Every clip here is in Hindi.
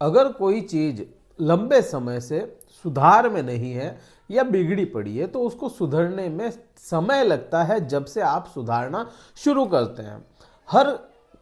अगर कोई चीज लंबे समय से सुधार में नहीं है या बिगड़ी पड़ी है तो उसको सुधरने में समय लगता है जब से आप सुधारना शुरू करते हैं। हर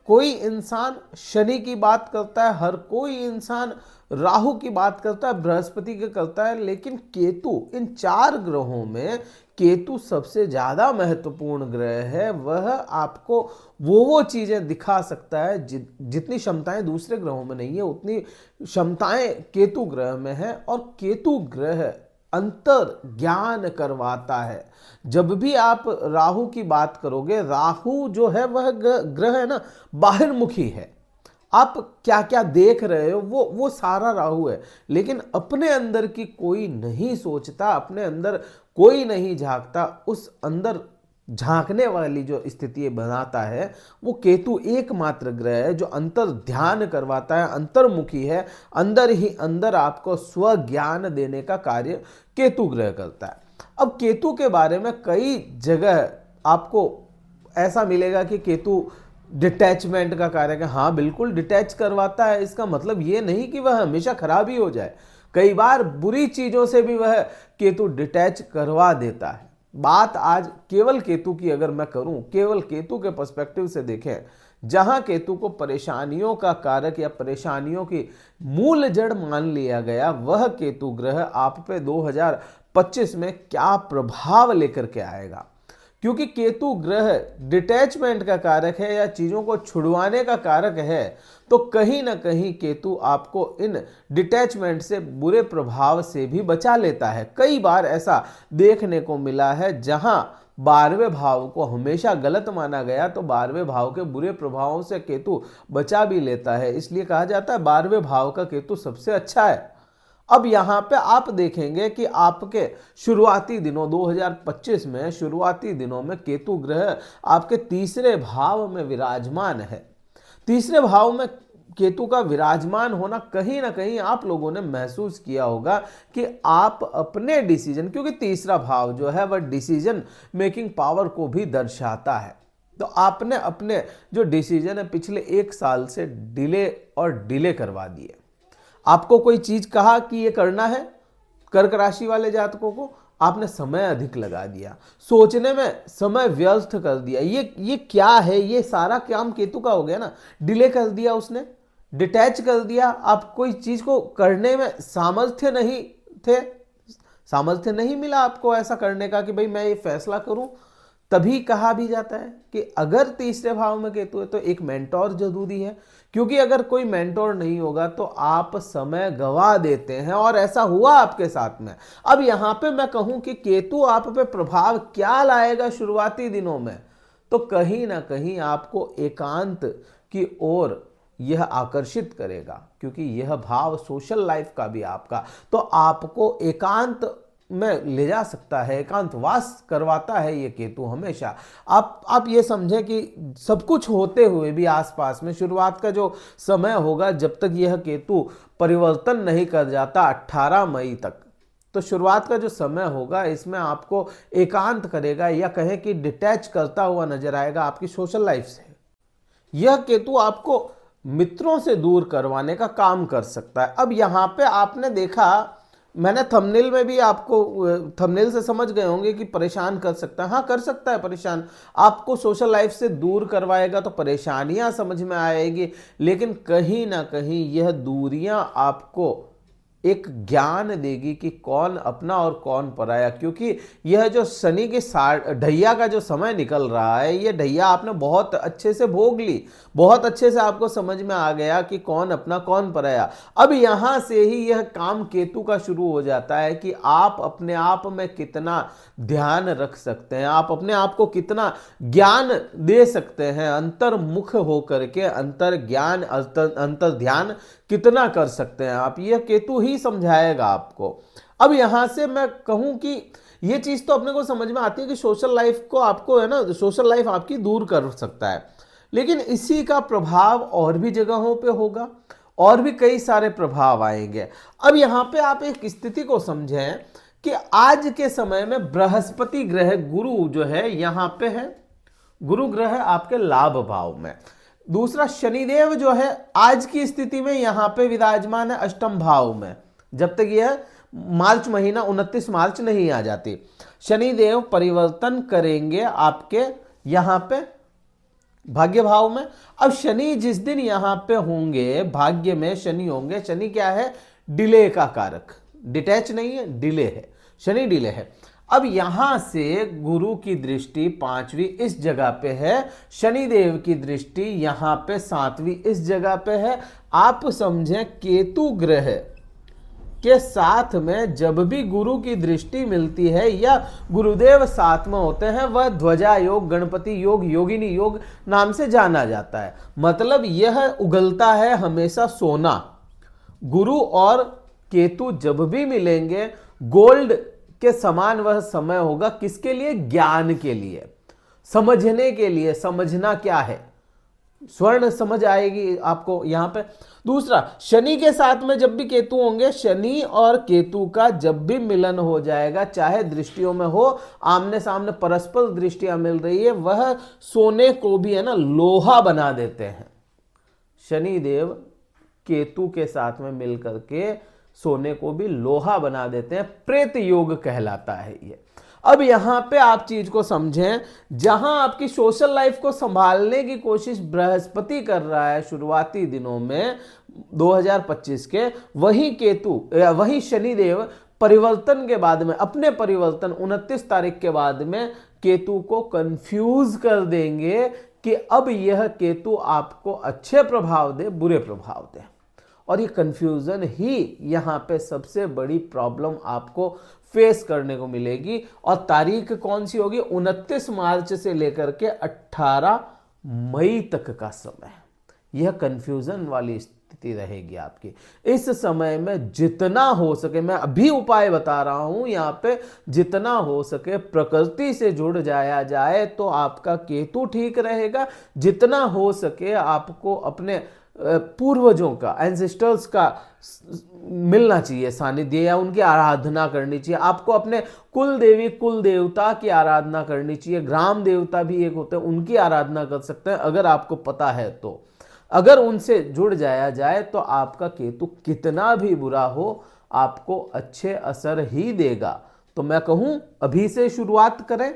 कोई इंसान शनि की बात करता है, हर कोई इंसान राहु की बात करता है, बृहस्पति की करता है, लेकिन केतु, इन चार ग्रहों में केतु सबसे ज्यादा महत्वपूर्ण ग्रह है। वह आपको वो चीजें दिखा सकता है जितनी क्षमताएं दूसरे ग्रहों में नहीं है उतनी क्षमताएं केतु ग्रह में है। और केतु ग्रह अंतर ज्ञान करवाता है। जब भी आप राहु की बात करोगे, राहु जो है वह ग्रह है ना, बाहिर्मुखी है। आप क्या क्या देख रहे हो वो सारा राहु है, लेकिन अपने अंदर की कोई नहीं सोचता, अपने अंदर कोई नहीं झांकता। उस अंदर झांकने वाली जो स्थिति बनाता है वो केतु एकमात्र ग्रह है जो अंतर ध्यान करवाता है, अंतर्मुखी है। अंदर ही अंदर आपको स्वज्ञान देने का कार्य केतु ग्रह करता है। अब केतु के बारे में कई जगह आपको ऐसा मिलेगा कि केतु डिटैचमेंट का कार्य है। हाँ बिल्कुल डिटैच करवाता है, इसका मतलब ये नहीं कि वह हमेशा खराब ही हो जाए। कई बार बुरी चीजों से भी वह केतु डिटैच करवा देता है। बात आज केवल केतु की अगर मैं करूं, केवल केतु के पर्सपेक्टिव से देखें, जहां केतु को परेशानियों का कारक या परेशानियों की मूल जड़ मान लिया गया, वह केतु ग्रह आप पे 2025 में क्या प्रभाव लेकर के आएगा। क्योंकि केतु ग्रह डिटैचमेंट का कारक है या चीजों को छुड़वाने का कारक है, तो कहीं ना कहीं केतु आपको इन डिटैचमेंट से, बुरे प्रभाव से भी बचा लेता है। कई बार ऐसा देखने को मिला है जहां 12वें भाव को हमेशा गलत माना गया तो 12वें भाव के बुरे प्रभावों से केतु बचा भी लेता है। इसलिए कहा जाता है 12वें भाव का केतु सबसे अच्छा है। अब यहाँ पे आप देखेंगे कि आपके शुरुआती दिनों 2025 में शुरुआती दिनों में केतु ग्रह आपके तीसरे भाव में विराजमान है। तीसरे भाव में केतु का विराजमान होना कहीं ना कहीं आप लोगों ने महसूस किया होगा कि आप अपने डिसीजन, क्योंकि तीसरा भाव जो है वह डिसीजन मेकिंग पावर को भी दर्शाता है, तो आपने अपने जो डिसीजन है पिछले 1 साल से डिले करवा दिए। आपको कोई चीज कहा कि ये करना है, कर्क राशि वाले जातकों को आपने समय अधिक लगा दिया, सोचने में समय व्यर्थ कर दिया। ये क्या है, ये सारा काम केतु का हो गया ना, डिले कर दिया उसने, डिटैच कर दिया। आप कोई चीज को करने में सामर्थ्य नहीं थे, सामर्थ्य नहीं मिला आपको ऐसा करने का कि भाई मैं ये फैसला करूं। तभी कहा भी जाता है कि अगर तीसरे भाव में केतु है तो एक मेंटोर जरूरी है, क्योंकि अगर कोई मेंटोर नहीं होगा तो आप समय गवा देते हैं, और ऐसा हुआ आपके साथ में। अब यहां पे मैं कहूं कि केतु आप पे प्रभाव क्या लाएगा शुरुआती दिनों में, तो कहीं ना कहीं आपको एकांत की ओर यह आकर्षित करेगा, क्योंकि यह भाव सोशल लाइफ का भी आपका, तो आपको एकांत में ले जा सकता है, एकांतवास करवाता है ये केतु हमेशा। आप ये समझें कि सब कुछ होते हुए भी आसपास में शुरुआत का जो समय होगा, जब तक यह केतु परिवर्तन नहीं कर जाता 18 मई तक, तो शुरुआत का जो समय होगा इसमें आपको एकांत करेगा, या कहें कि डिटैच करता हुआ नजर आएगा आपकी सोशल लाइफ से। यह केतु आपको मित्रों से दूर करवाने का काम कर सकता है। अब यहाँ पे आपने देखा, मैंने थंबनेल में भी आपको, थंबनेल से समझ गए होंगे कि परेशान कर सकता है। हाँ कर सकता है परेशान, आपको सोशल लाइफ से दूर करवाएगा तो परेशानियां समझ में आएगी, लेकिन कहीं ना कहीं यह दूरियां आपको एक ज्ञान देगी कि कौन अपना और कौन पराया। क्योंकि यह जो शनि के ढैया का जो समय निकल रहा है, ये ढैया आपने बहुत अच्छे से भोग ली, बहुत अच्छे से आपको समझ में आ गया कि कौन अपना कौन पराया। अब यहां से ही यह काम केतु का शुरू हो जाता है कि आप अपने आप में कितना ध्यान रख सकते हैं, आप अपने आप को कितना ज्ञान दे सकते हैं, अंतर्मुख होकर के अंतर ज्ञान, अंतर ध्यान कितना कर सकते हैं आप, यह केतु ही समझाएगा आपको। अब यहां से मैं कहूं कि यह चीज तो अपने को समझ में आती है कि सोशल लाइफ को आपको है ना, सोशल लाइफ आपकी दूर कर सकता है, लेकिन इसी का प्रभाव और भी जगहों पे होगा, और भी कई सारे प्रभाव आएंगे। अब यहां पे आप एक स्थिति को समझें कि आज के समय में बृहस्पति ग्रह, गुरु जो है यहां पे है, गुरु ग्रह आपके लाभ भाव में। दूसरा, शनिदेव जो है आज की स्थिति में यहां पे विराजमान है अष्टम भाव में, जब तक यह मार्च महीना 29 मार्च नहीं आ जाती। शनिदेव परिवर्तन करेंगे आपके यहां पे भाग्य भाव में। अब शनि जिस दिन यहां पे होंगे, भाग्य में शनि होंगे, शनि क्या है, डिले का कारक, डिटैच नहीं है, डिले है, शनि डिले है। अब यहां से गुरु की दृष्टि 5वीं इस जगह पे है, शनिदेव की दृष्टि यहां पे 7वीं इस जगह पे है। आप समझें, केतु ग्रह के साथ में जब भी गुरु की दृष्टि मिलती है या गुरुदेव साथ में होते हैं, वह ध्वजा योग, गणपति योग, योगिनी योग नाम से जाना जाता है। मतलब यह उगलता है हमेशा सोना। गुरु और केतु जब भी मिलेंगे, गोल्ड के समान वह समय होगा। किसके लिए? ज्ञान के लिए, समझने के लिए। समझना क्या है, स्वर्ण समझ आएगी आपको यहां पे। दूसरा, शनि के साथ में जब भी केतु होंगे, शनि और केतु का जब भी मिलन हो जाएगा, चाहे दृष्टियों में हो, आमने सामने परस्पर दृष्टियां मिल रही है, वह सोने को भी है ना लोहा बना देते हैं। शनिदेव केतु के साथ में मिल करके सोने को भी लोहा बना देते हैं, प्रेत योग कहलाता है ये। अब यहां पे आप चीज को समझें, जहां आपकी सोशल लाइफ को संभालने की कोशिश बृहस्पति कर रहा है शुरुआती दिनों में 2025 के, वही केतु वही शनिदेव परिवर्तन के बाद में, अपने परिवर्तन 29 तारीख के बाद में केतु को कंफ्यूज कर देंगे कि अब यह केतु आपको अच्छे प्रभाव दे, बुरे प्रभाव दे। और ये कंफ्यूजन ही यहां पे सबसे बड़ी प्रॉब्लम आपको फेस करने को मिलेगी। और तारीख कौन सी होगी? 29 मार्च से लेकर के 18 मई तक का समय। यह कंफ्यूजन वाली स्थिति रहेगी आपकी। इस समय में जितना हो सके, मैं अभी उपाय बता रहा हूं यहां पे, जितना हो सके प्रकृति से जुड़ जाया जाए तो आपका केतु ठीक रहेगा। जितना हो सके आपको अपने पूर्वजों का, एंसेस्टर्स का मिलना चाहिए सानिध्य, या उनकी आराधना करनी चाहिए। आपको अपने कुल देवी, कुल देवता की आराधना करनी चाहिए। ग्राम देवता भी एक होते हैं, उनकी आराधना कर सकते हैं अगर आपको पता है तो। अगर उनसे जुड़ जाया जाए तो आपका केतु कितना भी बुरा हो, आपको अच्छे असर ही देगा। तो मैं कहूं अभी से शुरुआत करें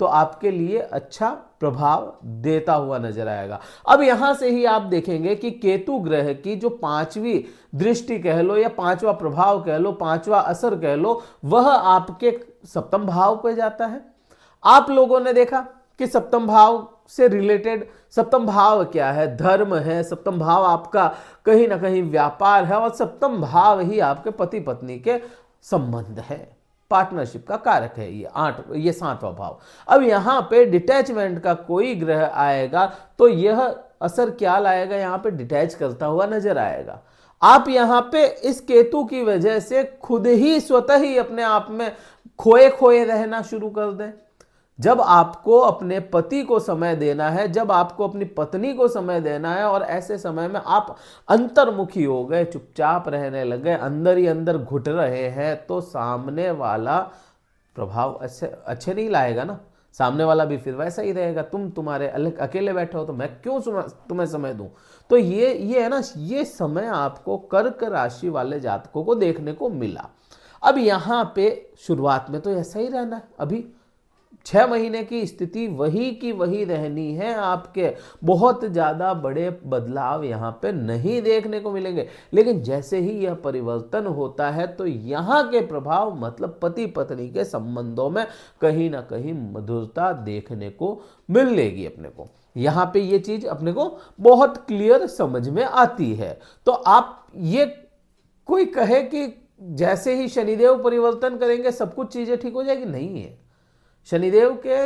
तो आपके लिए अच्छा प्रभाव देता हुआ नजर आएगा। अब यहां से ही आप देखेंगे कि केतु ग्रह की जो 5वीं दृष्टि कह लो या 5वां प्रभाव कह लो, 5वां असर कह लो, वह आपके सप्तम भाव पर जाता है। आप लोगों ने देखा कि सप्तम भाव से रिलेटेड, सप्तम भाव क्या है? धर्म है। सप्तम भाव आपका कहीं ना कहीं व्यापार है, और सप्तम भाव ही आपके पति पत्नी के संबंध है, पार्टनरशिप का कारक है। ये 7वां भाव। अब यहां पे डिटैचमेंट का कोई ग्रह आएगा तो यह असर क्या लाएगा? यहां पे डिटैच करता हुआ नजर आएगा। आप यहां पे इस केतु की वजह से खुद ही स्वतः ही अपने आप में खोए खोए रहना शुरू कर दें। जब आपको अपने पति को समय देना है, जब आपको अपनी पत्नी को समय देना है, और ऐसे समय में आप अंतर्मुखी हो गए, चुपचाप रहने लगे, अंदर ही अंदर घुट रहे हैं, तो सामने वाला प्रभाव अच्छे नहीं लाएगा ना। सामने वाला भी फिर वैसा ही रहेगा। तुम्हारे अकेले बैठे हो तो मैं क्यों तुम्हें समय दूं? तो ये है ना, ये समय आपको कर्क राशि वाले जातकों को देखने को मिला। अब यहां पे शुरुआत में तो ऐसा ही रहना है। अभी 6 महीने की स्थिति वही की वही रहनी है। आपके बहुत ज्यादा बड़े बदलाव यहाँ पे नहीं देखने को मिलेंगे। लेकिन जैसे ही यह परिवर्तन होता है तो यहाँ के प्रभाव, मतलब पति पत्नी के संबंधों में कहीं ना कहीं मधुरता देखने को मिलेगी अपने को। यहाँ पे ये चीज अपने को बहुत क्लियर समझ में आती है। तो आप ये कोई कहे कि जैसे ही शनिदेव परिवर्तन करेंगे सब कुछ चीजें ठीक हो जाएगी, नहीं है। शनिदेव के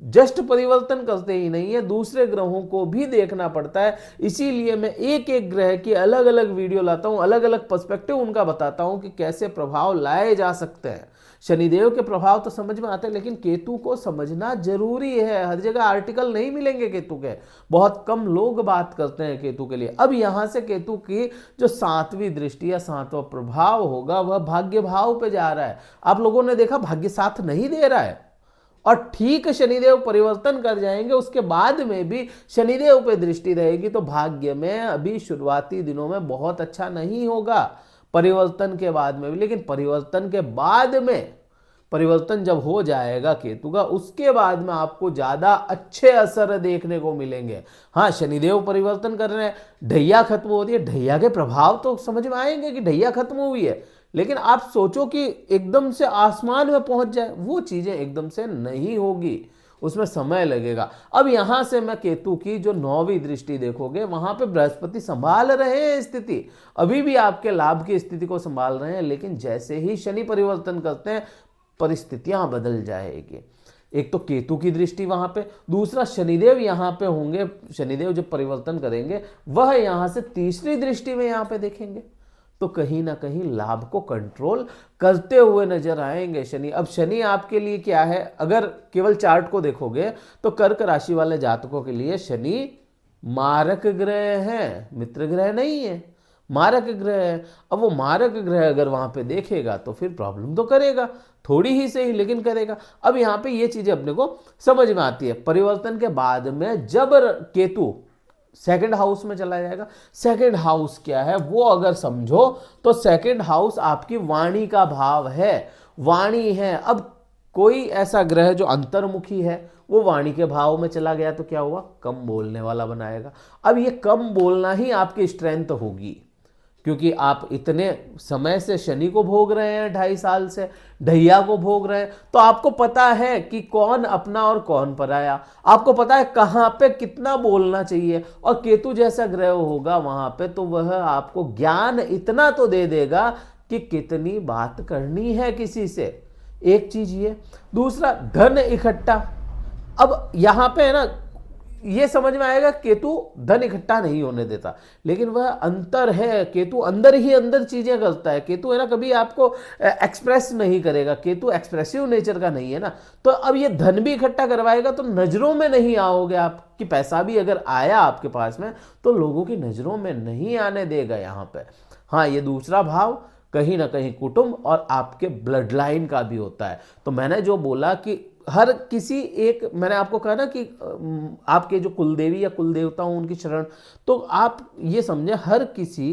जस्ट परिवर्तन करते ही नहीं है, दूसरे ग्रहों को भी देखना पड़ता है। इसीलिए मैं एक एक ग्रह की अलग अलग वीडियो लाता हूं, अलग अलग पर्सपेक्टिव उनका बताता हूं कि कैसे प्रभाव लाए जा सकते हैं। शनिदेव के प्रभाव तो समझ में आते हैं, लेकिन केतु को समझना जरूरी है। हर जगह आर्टिकल नहीं मिलेंगे केतु के, बहुत कम लोग बात करते हैं केतु के लिए। अब यहां से केतु की जो 7वीं दृष्टि या 7वां प्रभाव होगा, वह भाग्य भाव पे जा रहा है। आप लोगों ने देखा भाग्य साथ नहीं दे रहा है, और ठीक शनिदेव परिवर्तन कर जाएंगे, उसके बाद में भी शनिदेव पे दृष्टि रहेगी तो भाग्य में अभी शुरुआती दिनों में बहुत अच्छा नहीं होगा, परिवर्तन के बाद में भी। लेकिन परिवर्तन के बाद में, परिवर्तन जब हो जाएगा केतु का, उसके बाद में आपको ज्यादा अच्छे असर देखने को मिलेंगे। हाँ, शनिदेव परिवर्तन कर रहे हैं, ढैया खत्म हो रही है, ढैया के प्रभाव तो समझ में आएंगे कि ढैया खत्म हुई है, लेकिन आप सोचो कि एकदम से आसमान में पहुंच जाए, वो चीजें एकदम से नहीं होगी, उसमें समय लगेगा। अब यहां से मैं केतु की जो 9वीं दृष्टि देखोगे, वहां पे बृहस्पति संभाल रहे हैं स्थिति, अभी भी आपके लाभ की स्थिति को संभाल रहे हैं, लेकिन जैसे ही शनि परिवर्तन करते हैं परिस्थितियां बदल जाएगी। एक तो केतु की दृष्टि वहां पे, दूसरा शनिदेव यहां पे होंगे, शनिदेव जब परिवर्तन करेंगे वह यहां से तीसरी दृष्टि में यहां पे देखेंगे, तो कहीं ना कहीं लाभ को कंट्रोल करते हुए नजर आएंगे शनि। अब शनि आपके लिए क्या है, अगर केवल चार्ट को देखोगे तो कर्क राशि वाले जातकों के लिए शनि मारक ग्रह है, मित्र ग्रह नहीं है, मारक ग्रह है। अब वो मारक ग्रह अगर वहां पे देखेगा तो फिर प्रॉब्लम तो करेगा, थोड़ी ही सही लेकिन करेगा। अब यहाँ पे ये चीजें अपने को समझ में आती है। परिवर्तन के बाद में जब केतु सेकंड हाउस में चला जाएगा, सेकंड हाउस क्या है वो अगर समझो तो सेकंड हाउस आपकी वाणी का भाव है, वाणी है। अब कोई ऐसा ग्रह जो अंतर्मुखी है वो वाणी के भाव में चला गया तो क्या हुआ, कम बोलने वाला बनाएगा। अब ये कम बोलना ही आपकी स्ट्रेंथ होगी, क्योंकि आप इतने समय से शनि को भोग रहे हैं, 2.5 साल से ढैया को भोग रहे हैं, तो आपको पता है कि कौन अपना और कौन पराया, आपको पता है कहाँ पे कितना बोलना चाहिए। और केतु जैसा ग्रह होगा वहां पे तो वह आपको ज्ञान इतना तो दे देगा कि कितनी बात करनी है किसी से, एक चीज ये। दूसरा, धन इकट्ठा। अब यहां पे है ना, ये समझ में आएगा केतु धन इकट्ठा नहीं होने देता, लेकिन वह अंतर है, केतु अंदर ही अंदर चीजें करता है। केतु है ना, कभी आपको एक्सप्रेस नहीं करेगा, केतु एक्सप्रेसिव नेचर का नहीं है ना। तो अब ये धन भी इकट्ठा करवाएगा तो नजरों में नहीं आओगे आप, कि पैसा भी अगर आया आपके पास में तो लोगों की नजरों में नहीं आने देगा यहाँ पे। हाँ, ये दूसरा भाव कहीं ना कहीं कुटुंब और आपके ब्लड लाइन का भी होता है। तो मैंने जो बोला कि हर किसी एक, मैंने आपको कहा ना कि आपके जो कुलदेवी या कुलदेवता हो उनकी शरण, तो आप ये समझे हर किसी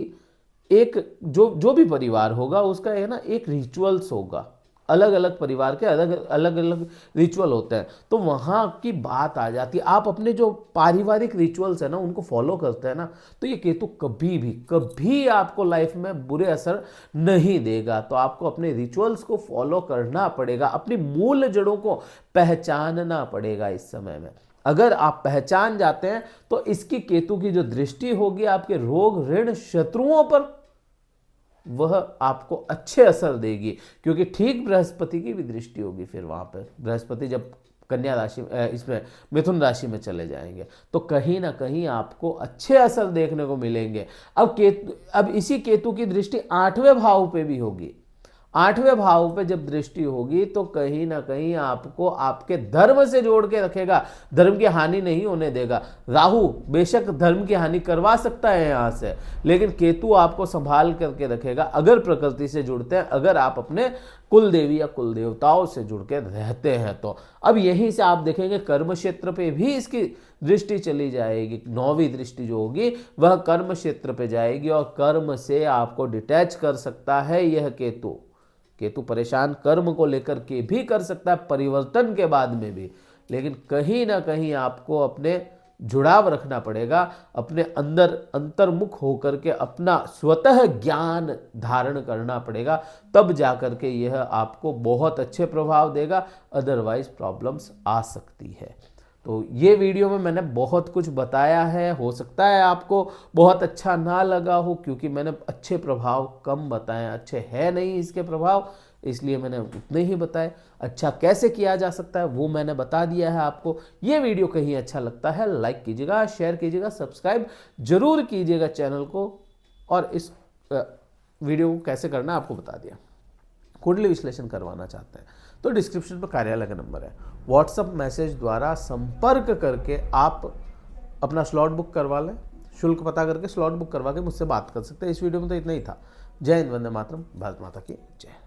एक जो भी परिवार होगा उसका है ना एक रिचुअल्स होगा, अलग अलग परिवार के अलग अलग रिचुअल होते हैं। तो वहाँ की बात आ जाती है, आप अपने जो पारिवारिक रिचुअल्स है ना उनको फॉलो करते हैं ना, तो ये केतु कभी आपको लाइफ में बुरे असर नहीं देगा। तो आपको अपने रिचुअल्स को फॉलो करना पड़ेगा, अपनी मूल जड़ों को पहचानना पड़ेगा इस समय में। अगर आप पहचान जाते हैं तो इसकी केतु की जो दृष्टि होगी आपके रोग ऋण शत्रुओं पर, वह आपको अच्छे असर देगी, क्योंकि ठीक बृहस्पति की भी दृष्टि होगी। फिर वहां पर बृहस्पति जब कन्या राशि इसमें मिथुन राशि में चले जाएंगे तो कहीं ना कहीं आपको अच्छे असर देखने को मिलेंगे। अब इसी केतु की दृष्टि 8वें भाव पे भी होगी। 8वें भाव पे जब दृष्टि होगी तो कहीं ना कहीं आपको आपके धर्म से जोड़ के रखेगा, धर्म की हानि नहीं होने देगा। राहु बेशक धर्म की हानि करवा सकता है यहाँ से, लेकिन केतु आपको संभाल करके रखेगा अगर प्रकृति से जुड़ते हैं, अगर आप अपने कुल देवी या कुल देवताओं से जुड़ के रहते हैं तो। अब यहीं से आप देखेंगे कर्म क्षेत्र पे भी इसकी दृष्टि चली जाएगी। 9वीं दृष्टि जो होगी वह कर्म क्षेत्र पे जाएगी और कर्म से आपको डिटैच कर सकता है यह केतु। केतु परेशान कर्म को लेकर के भी कर सकता है परिवर्तन के बाद में भी, लेकिन कहीं ना कहीं आपको अपने जुड़ाव रखना पड़ेगा, अपने अंदर अंतर्मुख होकर के अपना स्वतः ज्ञान धारण करना पड़ेगा, तब जाकर के यह आपको बहुत अच्छे प्रभाव देगा, अदरवाइज प्रॉब्लम्स आ सकती है। तो ये वीडियो में मैंने बहुत कुछ बताया है, हो सकता है आपको बहुत अच्छा ना लगा हो क्योंकि मैंने अच्छे प्रभाव कम बताए, अच्छे है नहीं इसके प्रभाव, इसलिए मैंने उतने ही बताए। अच्छा कैसे किया जा सकता है वो मैंने बता दिया है आपको। ये वीडियो कहीं अच्छा लगता है लाइक कीजिएगा, शेयर कीजिएगा, सब्सक्राइब जरूर कीजिएगा चैनल को, और इस वीडियो को कैसे करना आपको बता दिया। कुंडली विश्लेषण करवाना चाहते हैं तो डिस्क्रिप्शन पर कार्यालय का नंबर है, व्हाट्सएप मैसेज द्वारा संपर्क करके आप अपना स्लॉट बुक करवा लें, शुल्क पता करके स्लॉट बुक करवा के मुझसे बात कर सकते हैं। इस वीडियो में तो इतना ही था। जय हिंद, वंदे मातरम, भारत माता की जय।